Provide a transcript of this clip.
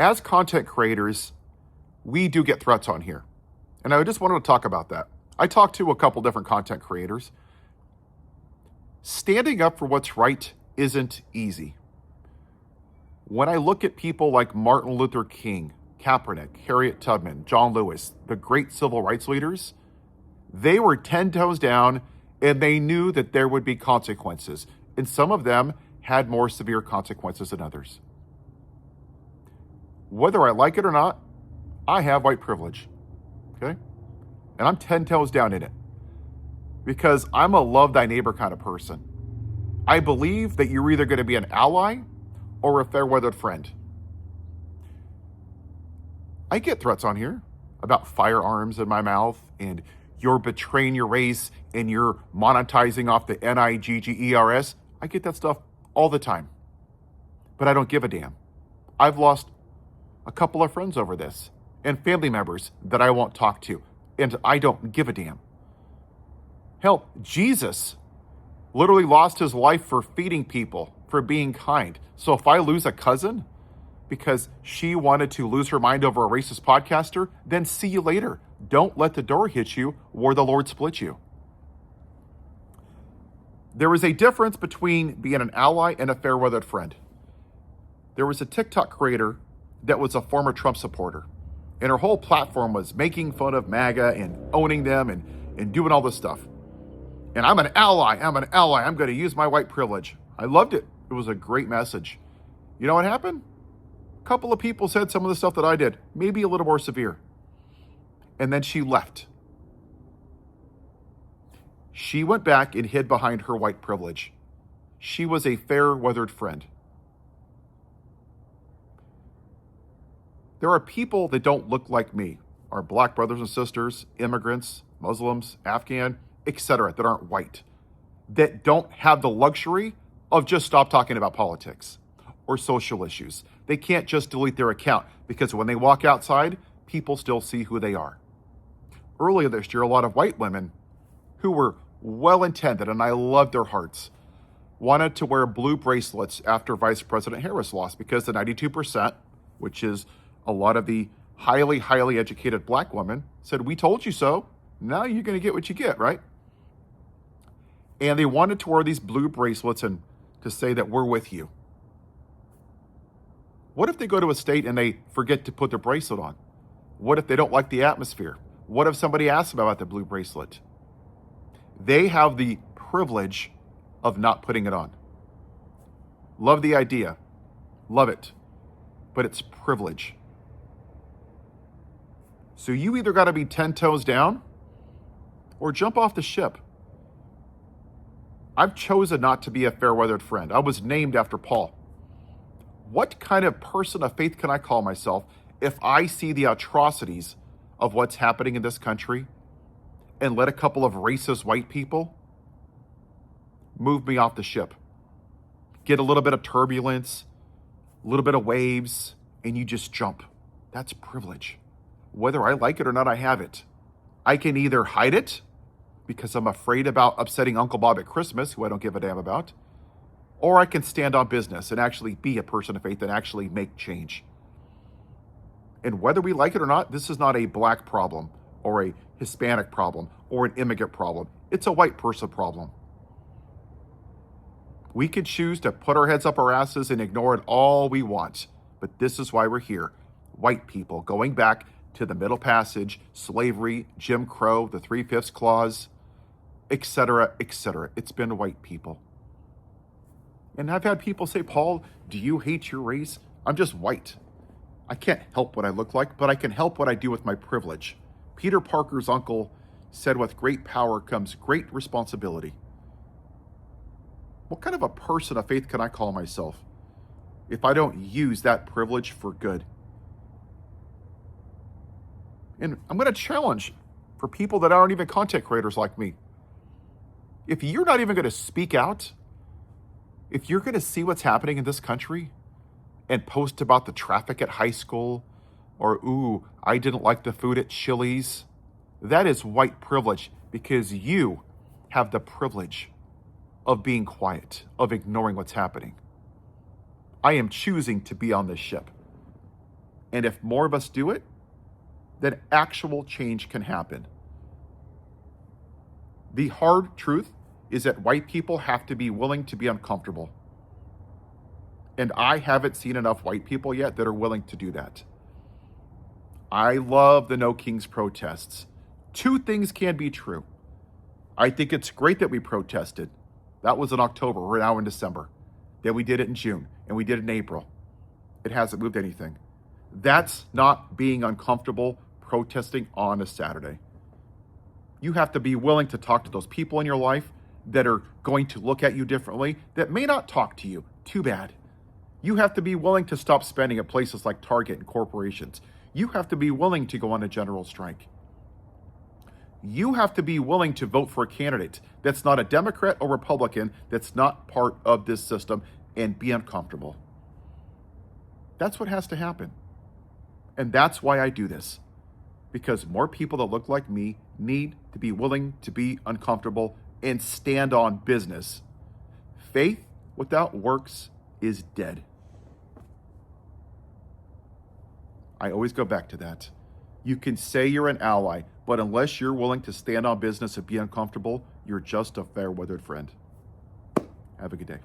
As content creators, we do get threats on here. And I just wanted to talk about that. I talked to a couple different content creators. Standing up for what's right isn't easy. When I look at people like Martin Luther King, Kaepernick, Harriet Tubman, John Lewis, the great civil rights leaders, they were 10 toes down and they knew that there would be consequences. And some of them had more severe consequences than others. Whether I like it or not, I have white privilege, okay? And I'm 10 toes down in it because I'm a love thy neighbor kind of person. I believe that you're either going to be an ally or a fair-weathered friend. I get threats on here about firearms in my mouth and you're betraying your race and you're monetizing off the NIGGERS. I get that stuff all the time, but I don't give a damn. I've lost a couple of friends over this and family members that I won't talk to, and I don't give a damn. Hell, Jesus literally lost his life for feeding people, for being kind. So if I lose a cousin because she wanted to lose her mind over a racist podcaster, then see you later. Don't let the door hit you where the Lord split you. There is a difference between being an ally and a fair-weathered friend. There was a TikTok creator that was a former Trump supporter, and her whole platform was making fun of MAGA and owning them and doing all this stuff. And I'm an ally, I'm going to use my white privilege. I loved it. It was a great message. You know what happened? A couple of people said some of the stuff that I did, maybe a little more severe. And then she left. She went back and hid behind her white privilege. She was a fair-weathered friend. There are people that don't look like me, our black brothers and sisters, immigrants, Muslims, Afghan, etc., that aren't white, that don't have the luxury of just stop talking about politics or social issues. They can't just delete their account because when they walk outside, people still see who they are. Earlier this year, a lot of white women who were well-intended, and I loved their hearts, wanted to wear blue bracelets after Vice President Harris lost because the 92%, which is a lot of the highly educated black women, said, we told you so. Now you're going to get what you get, right? And they wanted to wear these blue bracelets and to say that we're with you. What if they go to a state and they forget to put their bracelet on? What if they don't like the atmosphere? What if somebody asks them about the blue bracelet? They have the privilege of not putting it on. Love the idea. Love it. But it's privilege. So you either got to be 10 toes down or jump off the ship. I've chosen not to be a fair-weathered friend. I was named after Paul. What kind of person of faith can I call myself if I see the atrocities of what's happening in this country and let a couple of racist white people move me off the ship? Get a little bit of turbulence, a little bit of waves, and you just jump. That's privilege. Whether I like it or not, I have it. I can either hide it because I'm afraid about upsetting Uncle Bob at Christmas, who I don't give a damn about, or I can stand on business and actually be a person of faith and actually make change. And whether we like it or not, this is not a black problem or a Hispanic problem or an immigrant problem. It's a white person problem. We could choose to put our heads up our asses and ignore it all we want, but this is why we're here. White people going back to the Middle Passage, slavery, Jim Crow, the 3/5 clause, etc., etc. It's been white people. And I've had people say, Paul, do you hate your race? I'm just white. I can't help what I look like, but I can help what I do with my privilege. Peter Parker's uncle said, with great power comes great responsibility. What kind of a person of faith can I call myself if I don't use that privilege for good? And I'm going to challenge for people that aren't even content creators like me. If you're not even going to speak out, if you're going to see what's happening in this country and post about the traffic at high school or, ooh, I didn't like the food at Chili's, that is white privilege because you have the privilege of being quiet, of ignoring what's happening. I am choosing to be on this ship. And if more of us do it, then actual change can happen. The hard truth is that white people have to be willing to be uncomfortable. And I haven't seen enough white people yet that are willing to do that. I love the No Kings protests. Two things can be true. I think it's great that we protested. That was in October. We're now in December. Then we did it in June, and we did it in April. It hasn't moved anything. That's not being uncomfortable protesting on a Saturday. You have to be willing to talk to those people in your life that are going to look at you differently, that may not talk to you. Too bad. You have to be willing to stop spending at places like Target and corporations. You have to be willing to go on a general strike. You have to be willing to vote for a candidate that's not a Democrat or Republican, that's not part of this system, and be uncomfortable. That's what has to happen. And that's why I do this. Because more people that look like me need to be willing to be uncomfortable and stand on business. Faith without works is dead. I always go back to that. You can say you're an ally, but unless you're willing to stand on business and be uncomfortable, you're just a fair-weathered friend. Have a good day.